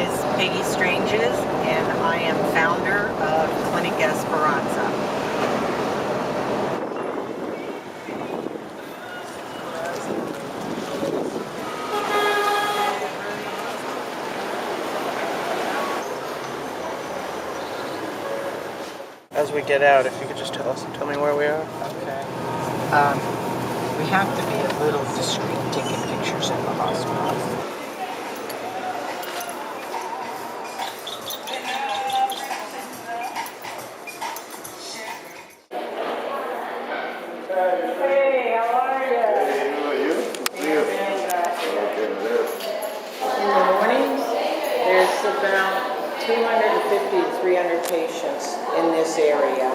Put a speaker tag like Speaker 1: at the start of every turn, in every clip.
Speaker 1: is Peggy Stranges, and I am founder of Clinica Esperanza.
Speaker 2: As we get out, if you could just tell me where we are.
Speaker 1: Okay. We have to be a little discreet taking pictures in the hospital. Hey, how are you?
Speaker 3: Hey, how are you?
Speaker 1: In the mornings, there's about 250 to 300 patients in this area.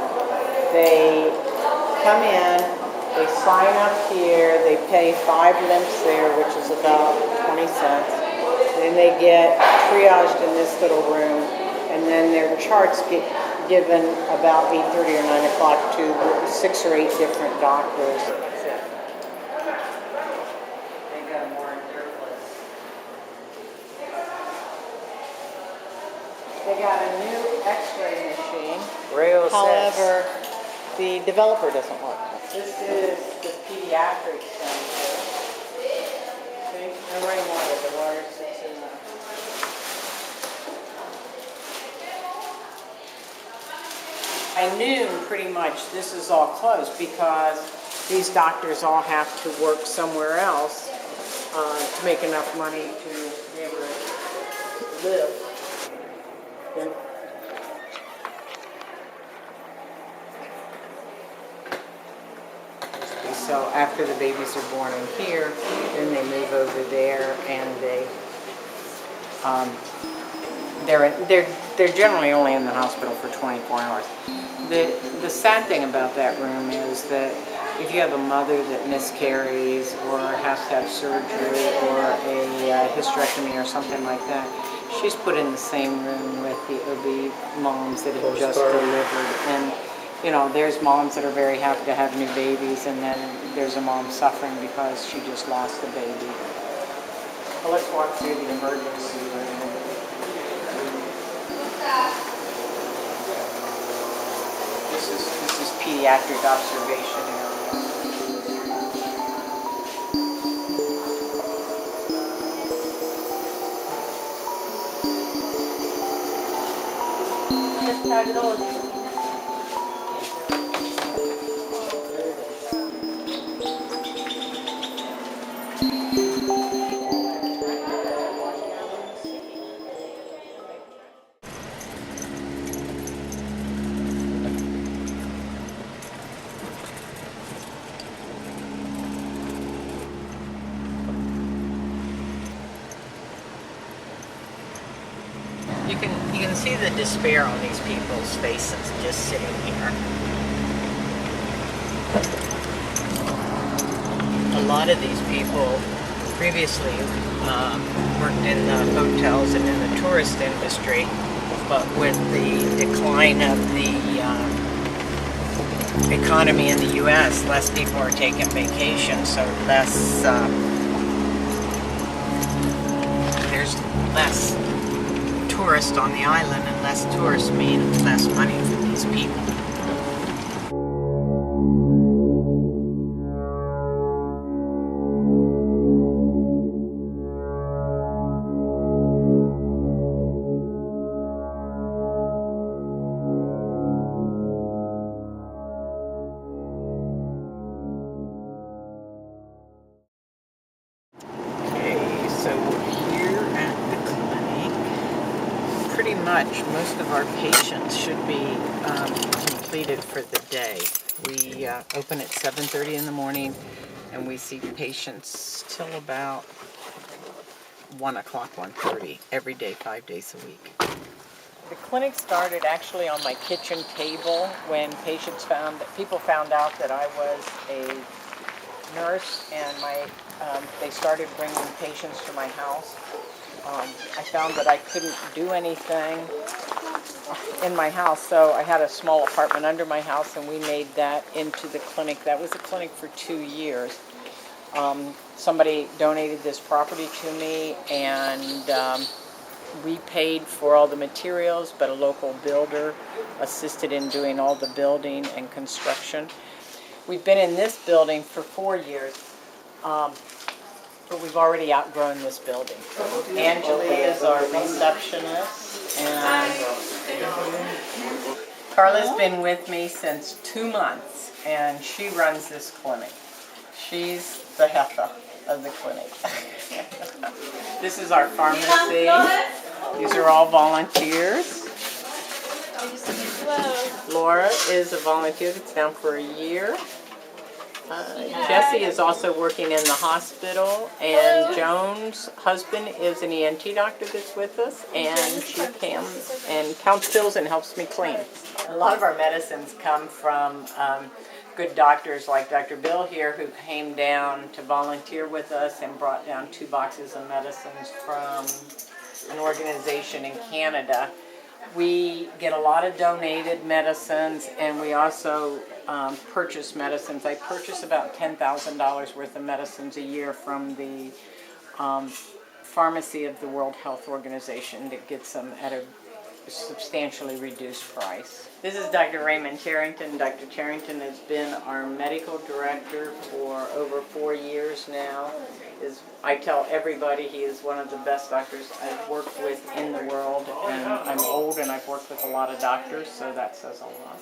Speaker 1: They come in, they sign up here, they pay 5 limps there, which is about 20 cents. Then they get triaged in this little room, and then their charts get given about 8:30 or 9 o'clock to 6 or 8 different doctors. They got more in their place. They got a new x-ray machine. However, the developer doesn't work. This is the pediatric center. See, they're running water. The water sits in the... By noon, pretty much, this is all closed because these doctors all have to work somewhere else to make enough money to be able to live. Yeah. So after the babies are born in here, then they move over there, and they're generally only in the hospital for 24 hours. The sad thing about that room is that if you have a mother that miscarries or has to have surgery or a hysterectomy or something like that, she's put in the same room with the OB moms that have just delivered. And you know, there's moms that are very happy to have new babies, and then there's a mom suffering because she just lost a baby. Well, let's walk through the emergency room. This is pediatric observation area. You can see the despair on these people's faces just sitting here. A lot of these people previously worked in the hotels and in the tourist industry, but with the decline of the economy in the U.S., less people are taking vacation, so there's less tourists on the island, and less tourists mean less money for these people. Okay, so we're here at the clinic. Pretty much most of our patients should be completed for the day. We open at 7:30 in the morning, and we see patients till about 1 o'clock, 1:30 every day, 5 days a week. The clinic started actually on my kitchen table when people found out that I was a nurse, and they started bringing patients to my house. I found that I couldn't do anything in my house, so I had a small apartment under my house, and we made that into the clinic. That was a clinic for 2 years. Somebody donated this property to me, and We paid for all the materials, but a local builder assisted in doing all the building and construction. We've been in this building for 4 years, but we've already outgrown this building. Angela is our receptionist, and Carla's been with me since 2 months, and she runs this clinic. She's the heifer of the clinic. This is our pharmacy. These are all volunteers. Laura is a volunteer that's down for a year. Jesse is also working in the hospital, and Joan's husband is an ENT doctor that's with us, and she comes and counts pills and helps me clean. A lot of our medicines come from good doctors like Dr. Bill here, who came down to volunteer with us and brought down 2 boxes of medicines from an organization in Canada. We get a lot of donated medicines, and we also purchase medicines. I purchase about $10,000 worth of medicines a year from the pharmacy of the World Health Organization that gets them at a substantially reduced price. This is Dr. Raymond Charrington. Dr. Charrington has been our medical director for over 4 years now. I tell everybody he is one of the best doctors I've worked with in the world, and I'm old and I've worked with a lot of doctors, so that says a lot.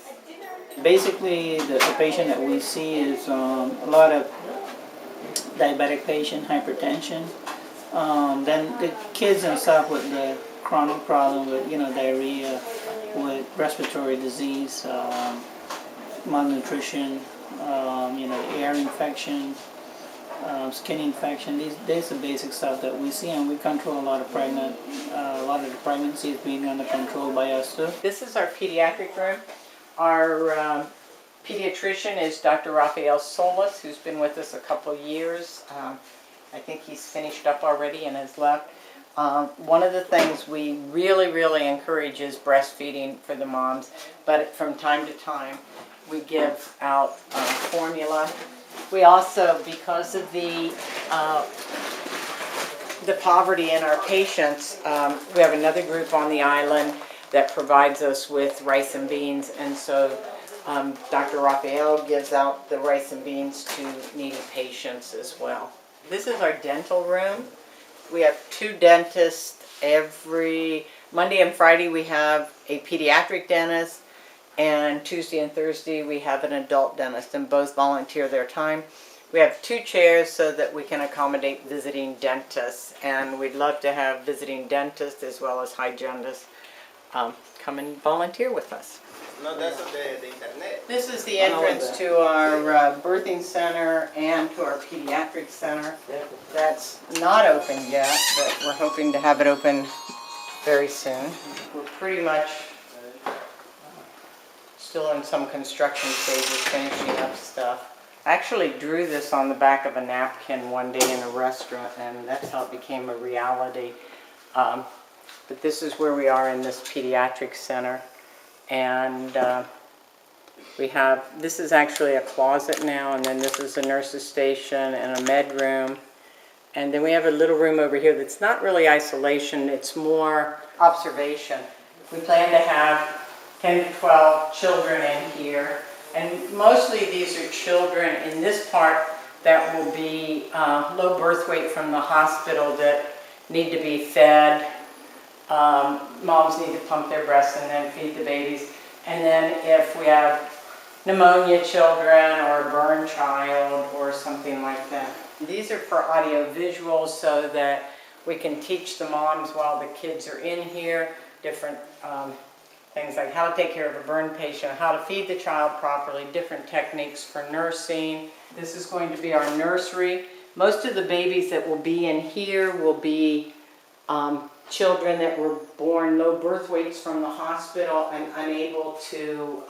Speaker 3: Basically, the patient that we see is a lot of diabetic patient, hypertension. Then the kids and stuff with the chronic problem with diarrhea, with respiratory disease, malnutrition, ear infection, skin infection. These are the basic stuff that we see, and we control a lot of the pregnancies being under control by us too.
Speaker 1: This is our pediatric room. Our pediatrician is Dr. Rafael Solis, who's been with us a couple years. I think he's finished up already and has left. One of the things we really encourage is breastfeeding for the moms, but from time to time we give out formula. We also, because of the poverty in our patients, we have another group on the island that provides us with rice and beans, and so Dr. Raphael gives out the rice and beans to needy patients as well. This is our dental room. We have 2 dentists. Every Monday and Friday we have a pediatric dentist, and Tuesday and Thursday we have an adult dentist, and both volunteer their time. We have 2 chairs so that we can accommodate visiting dentists, and we'd love to have visiting dentists as well as hygienists come and volunteer with us.
Speaker 2: No, that's the internet.
Speaker 1: This is the entrance to our birthing center and to our pediatric center. That's not open yet, but we're hoping to have it open very soon. We're pretty much still in some construction stages, finishing up stuff. I actually drew this on the back of a napkin one day in a restaurant, and that's how it became a reality. But this is where we are in this pediatric center. And this is actually a closet now, and then this is a nurse's station and a med room. And then we have a little room over here that's not really isolation, it's more observation. We plan to have 10 to 12 children in here, and mostly these are children in this part that will be low birth weight from the hospital that need to be fed. Moms need to pump their breasts and then feed the babies. And then if we have pneumonia children or a burn child or something like that. These are for audio visuals so that we can teach the moms while the kids are in here different things like how to take care of a burn patient, how to feed the child properly, different techniques for nursing. This is going to be our nursery. Most of the babies that will be in here will be children that were born low birth weights from the hospital and unable to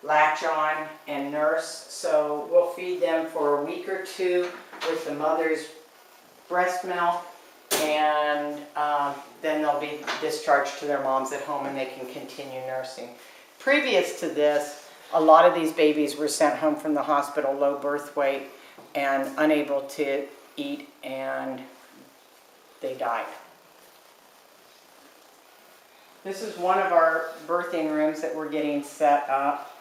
Speaker 1: latch on and nurse. So we'll feed them for a week or 2 with the mother's breast milk, and then they'll be discharged to their moms at home and they can continue nursing. Previous to this, a lot of these babies were sent home from the hospital low birth weight and unable to eat, and they died.
Speaker 4: This is one of our birthing rooms that we're getting set up.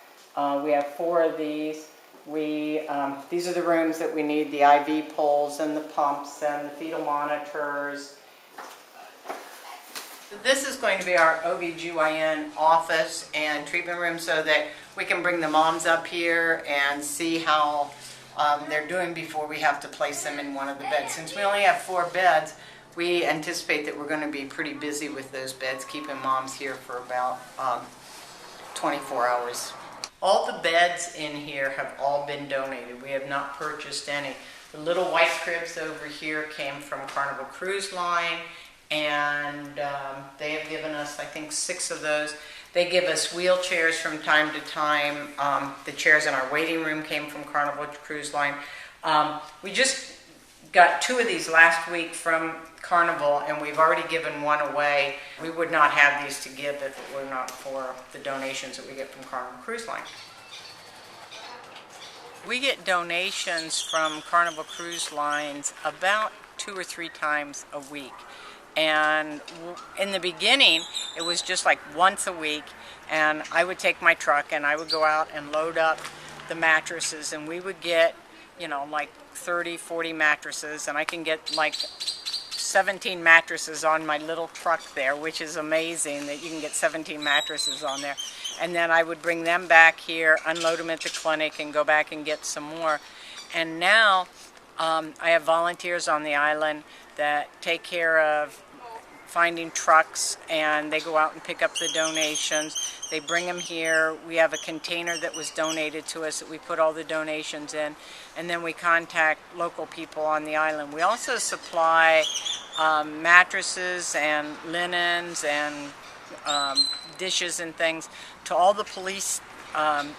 Speaker 4: We have 4 of these. These are the rooms that we need the IV poles and the pumps and the fetal monitors. This is going to be our OB/GYN office and treatment room so that we can bring the moms up here and see how they're doing before we have to place them in one of the beds. Since we only have 4 beds, we anticipate that we're going to be pretty busy with those beds, keeping moms here for about 24 hours. All the beds in here have all been donated. We have not purchased any. The little white cribs over here came from Carnival Cruise Line, and they have given us, I think, 6 of those. They give us wheelchairs from time to time. The chairs in our waiting room came from Carnival Cruise Line. We just got 2 of these last week from Carnival, and we've already given 1 away. We would not have these to give if it were not for the donations that we get from Carnival Cruise Line. We get donations from Carnival Cruise Lines about 2 or 3 times a week. And in the beginning, it was just like once a week, and I would take my truck and I would go out and load up the mattresses, and we would get, you know, like 30, 40 mattresses, and I can get like 17 mattresses on my little truck there, which is amazing that you can get 17 mattresses on there. And then I would bring them back here, unload them at the clinic, and go back and get some more. And now I have volunteers on the island that take care of finding trucks, and they go out and pick up the donations. They bring them here. We have a container that was donated to us that we put all the donations in, and then we contact local people on the island. We also supply mattresses and linens and dishes and things to all the police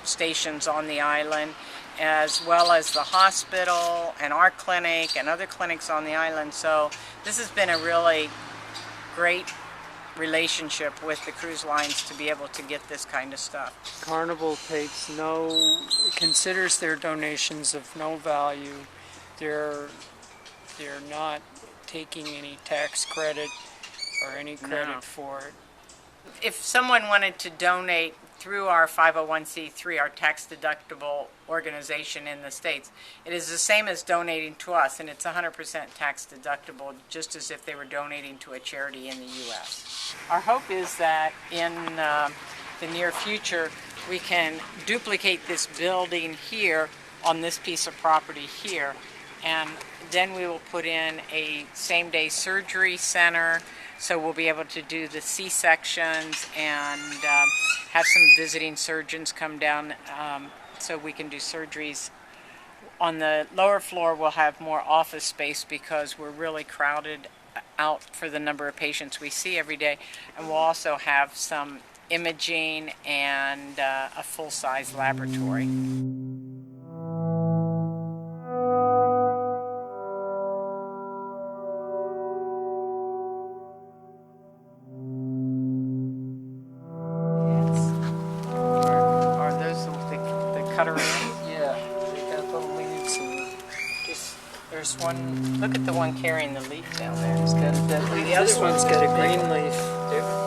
Speaker 4: stations on the island, as well as the hospital and our clinic and other clinics on the island. So this has been a really great relationship with the cruise lines to be able to get this kind of stuff.
Speaker 5: Carnival considers their donations of no value. They're not taking any tax credit or any credit for it.
Speaker 4: If someone wanted to donate through our 501c3, our tax-deductible organization in the States, it is the same as donating to us, and it's 100% tax-deductible, just as if they were donating to a charity in the U.S. Our hope is that in the near future, we can duplicate this building here on this piece of property here, and then we will put in a same-day surgery center, so we'll be able to do the C-sections and have some visiting surgeons come down so we can do surgeries. On the lower floor, we'll have more office space because we're really crowded out for the number of patients we see every day. And we'll also have some imaging and a full-size laboratory.
Speaker 5: Yeah, they got little leaves and
Speaker 4: There's one, look at the one carrying the leaf down there.
Speaker 5: it's got a dead leaf.
Speaker 4: The other
Speaker 5: This one's got a green leaf.
Speaker 4: They're